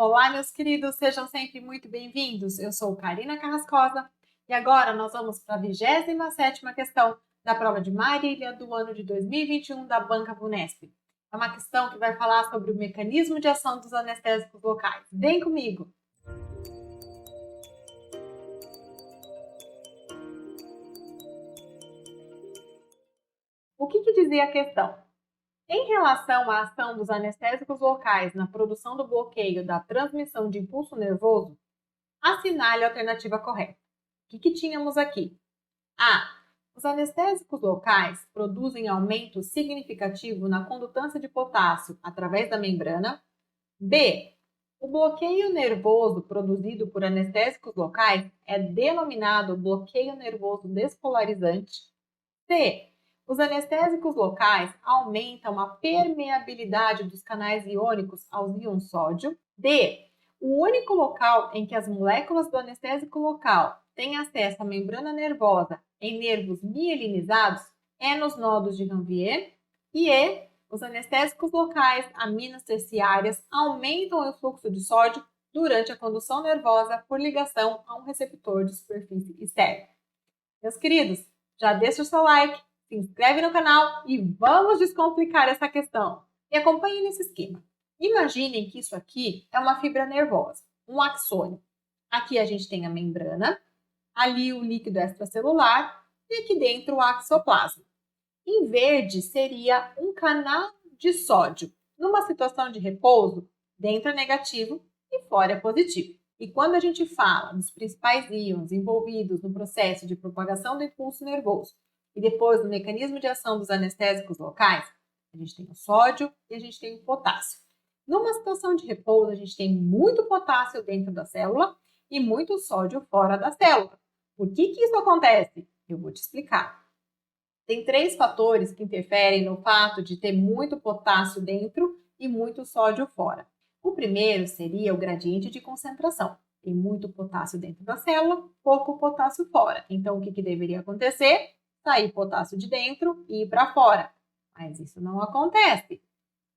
Olá, meus queridos, sejam sempre muito bem-vindos. Eu sou Karina Carrascosa e agora nós vamos para a 27ª questão da prova de Marília do ano de 2021 da Banca Vunesp. É uma questão que vai falar sobre o mecanismo de ação dos anestésicos locais. Vem comigo! O que dizia a questão? Em relação à ação dos anestésicos locais na produção do bloqueio da transmissão de impulso nervoso, assinale a alternativa correta. O que tínhamos aqui? A. Os anestésicos locais produzem aumento significativo na condutância de potássio através da membrana. B. O bloqueio nervoso produzido por anestésicos locais é denominado bloqueio nervoso despolarizante. C. Os anestésicos locais aumentam a permeabilidade dos canais iônicos aos íons sódio. D. O único local em que as moléculas do anestésico local têm acesso à membrana nervosa em nervos mielinizados é nos nodos de Ranvier. E E. Os anestésicos locais, aminas terciárias, aumentam o fluxo de sódio durante a condução nervosa por ligação a um receptor de superfície externa. Meus queridos, já deixa o seu like, se inscreve no canal e vamos descomplicar essa questão. E acompanhe nesse esquema. Imaginem que isso aqui é uma fibra nervosa, um axônio. Aqui a gente tem a membrana, ali o líquido extracelular e aqui dentro o axoplasma. Em verde seria um canal de sódio. Numa situação de repouso, dentro é negativo e fora é positivo. E quando a gente fala dos principais íons envolvidos no processo de propagação do impulso nervoso e depois do mecanismo de ação dos anestésicos locais, a gente tem o sódio e a gente tem o potássio. Numa situação de repouso, a gente tem muito potássio dentro da célula e muito sódio fora da célula. Por que isso acontece? Eu vou te explicar. Tem 3 fatores que interferem no fato de ter muito potássio dentro e muito sódio fora. O primeiro seria o gradiente de concentração. Tem muito potássio dentro da célula, pouco potássio fora. Então, o que deveria acontecer? Sair potássio de dentro e ir para fora. Mas isso não acontece.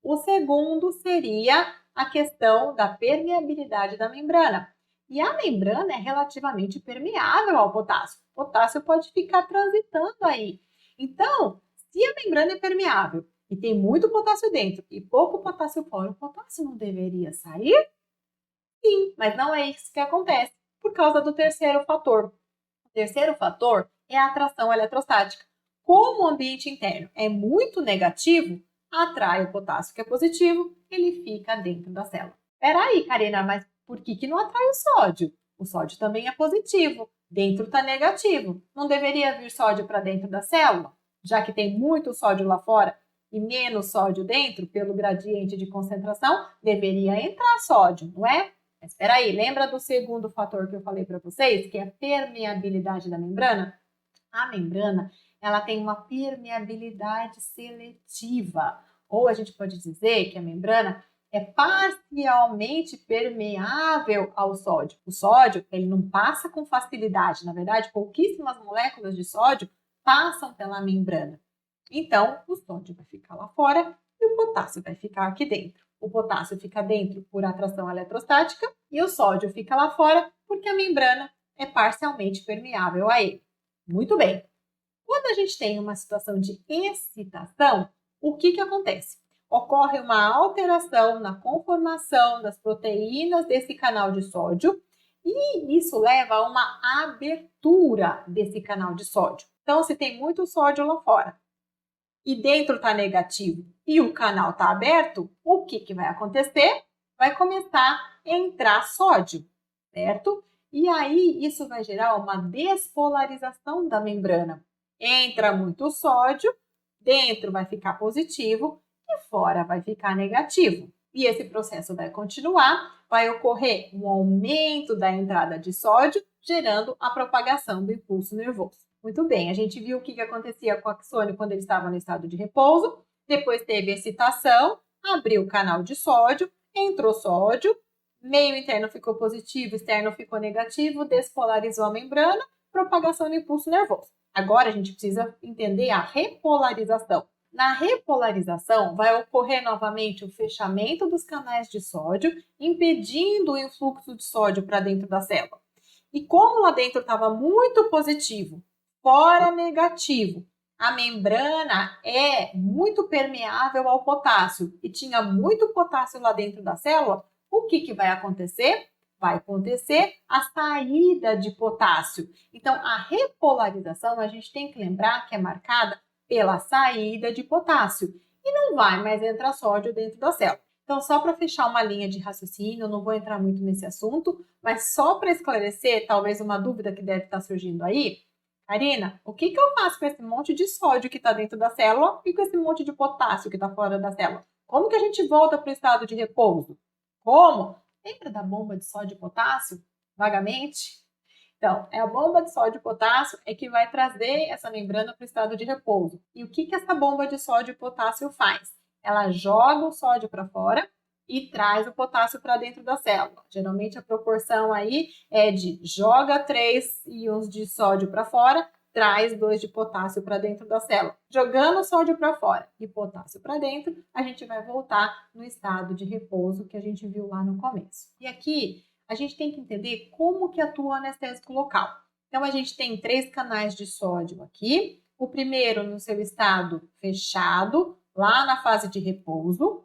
O segundo seria a questão da permeabilidade da membrana. E a membrana é relativamente permeável ao potássio. O potássio pode ficar transitando aí. Então, se a membrana é permeável e tem muito potássio dentro e pouco potássio fora, o potássio não deveria sair? Sim, mas não é isso que acontece, por causa do terceiro fator. O terceiro fator é a atração eletrostática. Como o ambiente interno é muito negativo, atrai o potássio que é positivo, ele fica dentro da célula. Peraí, Karina, mas por que não atrai o sódio? O sódio também é positivo, dentro está negativo. Não deveria vir sódio para dentro da célula? Já que tem muito sódio lá fora e menos sódio dentro, pelo gradiente de concentração, deveria entrar sódio, não é? Mas espera aí, lembra do segundo fator que eu falei para vocês, que é a permeabilidade da membrana? A membrana, ela tem uma permeabilidade seletiva, ou a gente pode dizer que a membrana é parcialmente permeável ao sódio. O sódio, ele não passa com facilidade, na verdade, pouquíssimas moléculas de sódio passam pela membrana. Então, o sódio vai ficar lá fora e o potássio vai ficar aqui dentro. O potássio fica dentro por atração eletrostática e o sódio fica lá fora porque a membrana é parcialmente permeável a ele. Muito bem. Quando a gente tem uma situação de excitação, o que acontece? Ocorre uma alteração na conformação das proteínas desse canal de sódio e isso leva a uma abertura desse canal de sódio. Então, se tem muito sódio lá fora e dentro está negativo e o canal está aberto, o que vai acontecer? Vai começar a entrar sódio, certo? E aí isso vai gerar uma despolarização da membrana. Entra muito sódio, dentro vai ficar positivo e fora vai ficar negativo. E esse processo vai continuar, vai ocorrer um aumento da entrada de sódio, gerando a propagação do impulso nervoso. Muito bem, a gente viu o que acontecia com o axônio quando ele estava no estado de repouso, depois teve excitação, abriu o canal de sódio, entrou sódio, meio interno ficou positivo, externo ficou negativo, despolarizou a membrana, propagação do impulso nervoso. Agora a gente precisa entender a repolarização. Na repolarização, vai ocorrer novamente o fechamento dos canais de sódio, impedindo o influxo de sódio para dentro da célula. E como lá dentro estava muito positivo, fora negativo, a membrana é muito permeável ao potássio e tinha muito potássio lá dentro da célula, o que vai acontecer? Vai acontecer a saída de potássio. Então, a repolarização, a gente tem que lembrar que é marcada pela saída de potássio e não vai mais entrar sódio dentro da célula. Então, só para fechar uma linha de raciocínio, eu não vou entrar muito nesse assunto, mas só para esclarecer, talvez uma dúvida que deve estar surgindo aí, Karina, o que eu faço com esse monte de sódio que está dentro da célula e com esse monte de potássio que está fora da célula? Como que a gente volta para o estado de repouso? Como? Lembra da bomba de sódio e potássio? Vagamente? Então, é a bomba de sódio e potássio é que vai trazer essa membrana para o estado de repouso. E o que essa bomba de sódio e potássio faz? Ela joga o sódio para fora e traz o potássio para dentro da célula. Geralmente a proporção aí é de joga 3 íons de sódio para fora, traz 2 de potássio para dentro da célula. Jogando o sódio para fora e potássio para dentro, a gente vai voltar no estado de repouso que a gente viu lá no começo. E aqui a gente tem que entender como que atua o anestésico local. Então, a gente tem 3 canais de sódio aqui. O primeiro no seu estado fechado, lá na fase de repouso,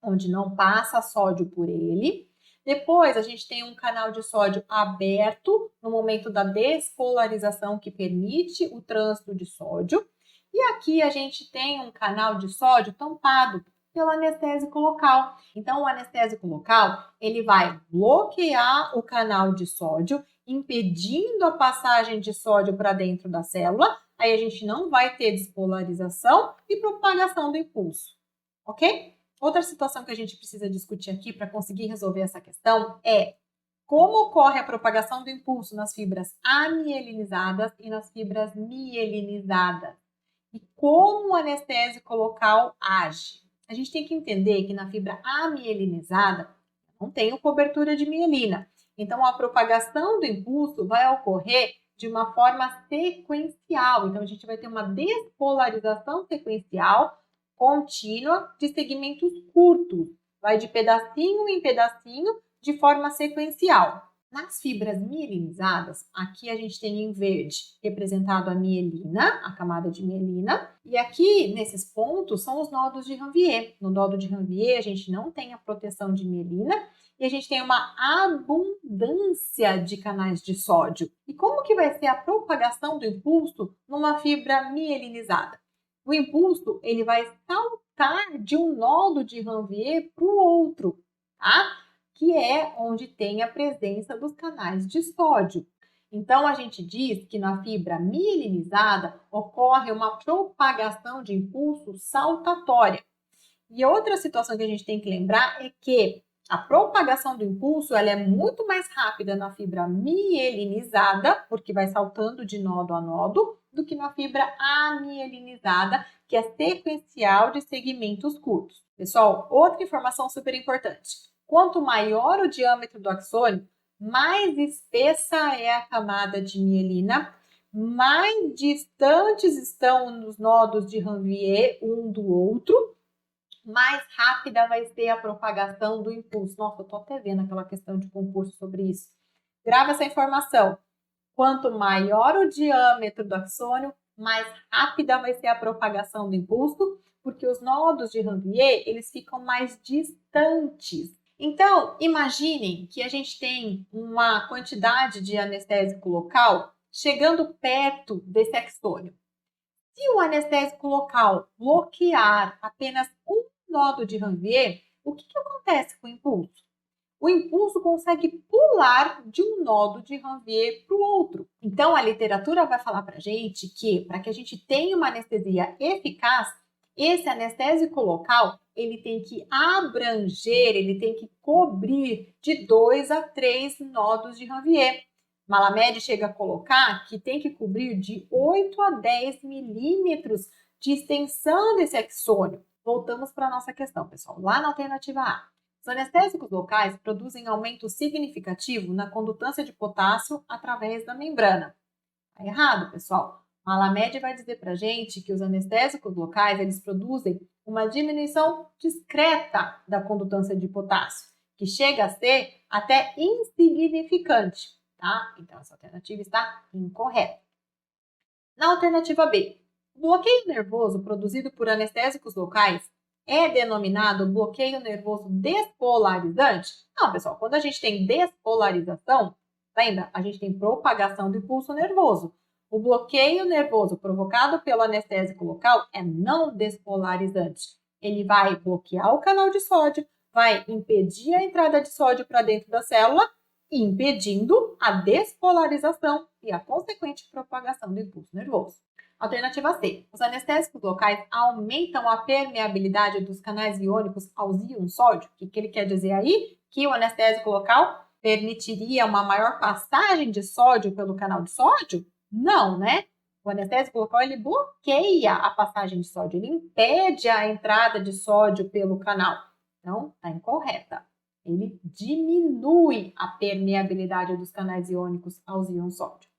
onde não passa sódio por ele. Depois, a gente tem um canal de sódio aberto no momento da despolarização, que permite o trânsito de sódio. E aqui a gente tem um canal de sódio tampado pelo anestésico local. Então, o anestésico local, ele vai bloquear o canal de sódio, impedindo a passagem de sódio para dentro da célula. Aí a gente não vai ter despolarização e propagação do impulso, ok? Outra situação que a gente precisa discutir aqui para conseguir resolver essa questão é como ocorre a propagação do impulso nas fibras amielinizadas e nas fibras mielinizadas e como o anestésico local age. A gente tem que entender que na fibra amielinizada não tem cobertura de mielina. Então, a propagação do impulso vai ocorrer de uma forma sequencial. Então, a gente vai ter uma despolarização sequencial contínua de segmentos curtos. Vai de pedacinho em pedacinho de forma sequencial. Nas fibras mielinizadas, aqui a gente tem em verde representado a mielina, a camada de mielina, e aqui nesses pontos são os nodos de Ranvier. No nodo de Ranvier a gente não tem a proteção de mielina e a gente tem uma abundância de canais de sódio. E como que vai ser a propagação do impulso numa fibra mielinizada? O impulso ele vai saltar de um nodo de Ranvier para o outro, tá? Que é onde tem a presença dos canais de sódio. Então, a gente diz que na fibra mielinizada ocorre uma propagação de impulso saltatória. E outra situação que a gente tem que lembrar é que a propagação do impulso ela é muito mais rápida na fibra mielinizada, porque vai saltando de nodo a nodo, do que na fibra amielinizada, que é sequencial de segmentos curtos. Pessoal, outra informação super importante. Quanto maior o diâmetro do axônio, mais espessa é a camada de mielina, mais distantes estão os nodos de Ranvier um do outro, mais rápida vai ser a propagação do impulso. Nossa, eu tô até vendo aquela questão de concurso sobre isso. Grava essa informação. Quanto maior o diâmetro do axônio, mais rápida vai ser a propagação do impulso, porque os nodos de Ranvier, eles ficam mais distantes. Então, imaginem que a gente tem uma quantidade de anestésico local chegando perto desse axônio. Se o anestésico local bloquear apenas um nodo de Ranvier, o que acontece com o impulso? O impulso consegue pular de um nodo de Ranvier para o outro. Então, a literatura vai falar para a gente que, para que a gente tenha uma anestesia eficaz, esse anestésico local ele tem que abranger, ele tem que cobrir de 2 a 3 nodos de Ranvier. Malamed chega a colocar que tem que cobrir de 8 a 10 milímetros de extensão desse axônio. Voltamos para a nossa questão, pessoal, lá na alternativa A. Os anestésicos locais produzem aumento significativo na condutância de potássio através da membrana. Tá errado, pessoal. Malamed vai dizer para a gente que os anestésicos locais eles produzem uma diminuição discreta da condutância de potássio, que chega a ser até insignificante, tá? Então, essa alternativa está incorreta. Na alternativa B, o bloqueio nervoso produzido por anestésicos locais é denominado bloqueio nervoso despolarizante? Não, pessoal, quando a gente tem despolarização, lembra? A gente tem propagação do impulso nervoso. O bloqueio nervoso provocado pelo anestésico local é não despolarizante. Ele vai bloquear o canal de sódio, vai impedir a entrada de sódio para dentro da célula, impedindo a despolarização e a consequente propagação do impulso nervoso. Alternativa C. Os anestésicos locais aumentam a permeabilidade dos canais iônicos aos íons sódio. O que ele quer dizer aí? Que o anestésico local permitiria uma maior passagem de sódio pelo canal de sódio? Não, né? O anestésico local ele bloqueia a passagem de sódio, ele impede a entrada de sódio pelo canal. Então, está incorreta. Ele diminui a permeabilidade dos canais iônicos aos íons sódio.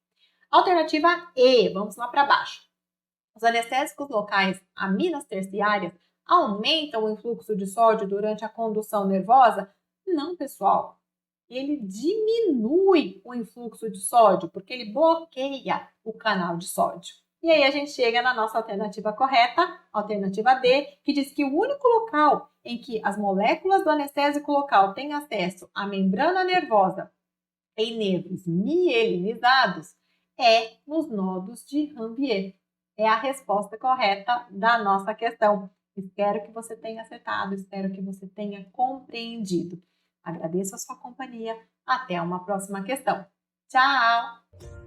Alternativa E, vamos lá para baixo. Os anestésicos locais, aminas terciárias, aumentam o influxo de sódio durante a condução nervosa? Não, pessoal. Ele diminui o influxo de sódio, porque ele bloqueia o canal de sódio. E aí a gente chega na nossa alternativa correta, alternativa D, que diz que o único local em que as moléculas do anestésico local têm acesso à membrana nervosa em nervos mielinizados é nos nodos de Ranvier. É a resposta correta da nossa questão. Espero que você tenha acertado, espero que você tenha compreendido. Agradeço a sua companhia. Até uma próxima questão. Tchau!